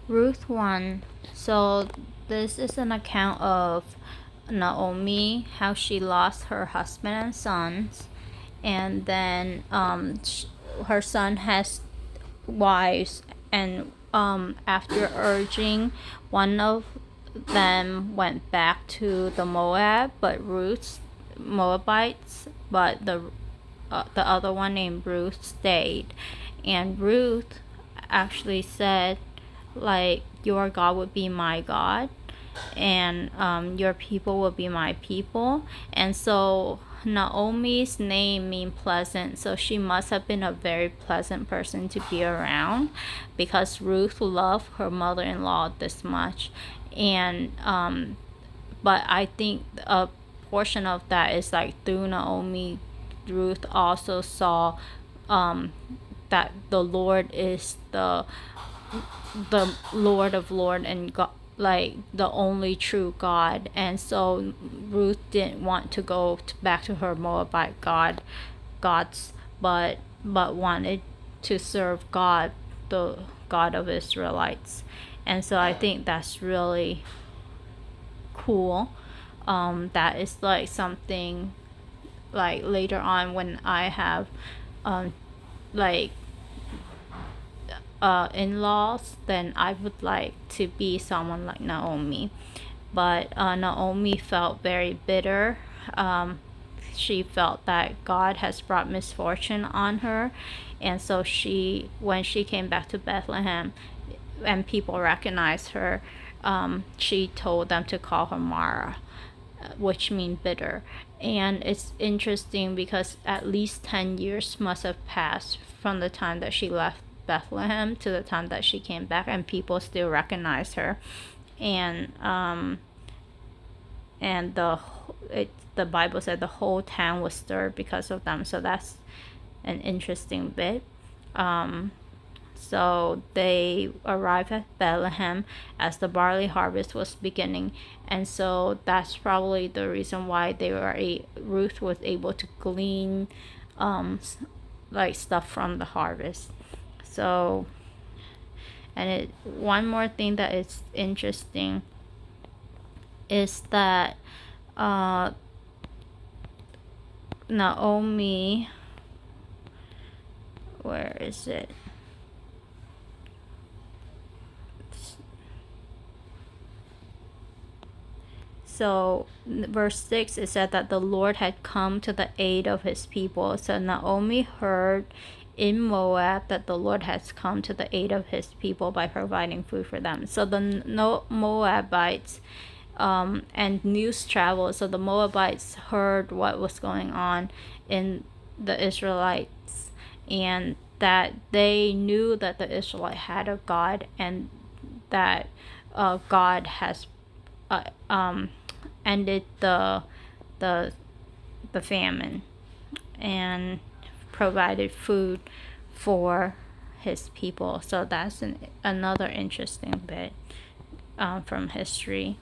Ruth 1. So, this is an account of Naomi, how she lost her husband and sons, and then her son has wives, and after urging, one of them went back to the Moab, but Ruth's Moabites, but the other one named Ruth stayed, and Ruth actually said, like, your God would be my God, and your people will be my people. And so Naomi's name means pleasant, so she must have been a very pleasant person to be around, because Ruth loved her mother-in-law this much. And but I think a portion of that is like through Naomi, Ruth also saw that the Lord is the Lord of Lord and God, like the only true God. And so Ruth didn't want to go back to her Moabite gods, but wanted to serve God, the God of Israelites. And so I think that's really cool. That is like something, like later on when I have like in-laws, then I would like to be someone like Naomi. But Naomi felt very bitter. She felt that God has brought misfortune on her, and so when she came back to Bethlehem and people recognized her, she told them to call her Mara, which means bitter. And it's interesting because at least 10 years must have passed from the time that she left Bethlehem to the time that she came back, and people still recognize her. And the Bible said the whole town was stirred because of them. So that's an interesting bit. So they arrived at Bethlehem as the barley harvest was beginning, and so that's probably the reason why Ruth was able to glean, like stuff from the harvest. So, and one more thing that is interesting is that Naomi, where is it? So, verse 6, it said that the Lord had come to the aid of his people. So, Naomi heard in Moab that the Lord has come to the aid of his people by providing food for them. So, the Moabites, and news traveled. So, the Moabites heard what was going on in the Israelites, and that they knew that the Israelite had a God, and that God has ended the famine and provided food for his people. So that's another interesting bit from history.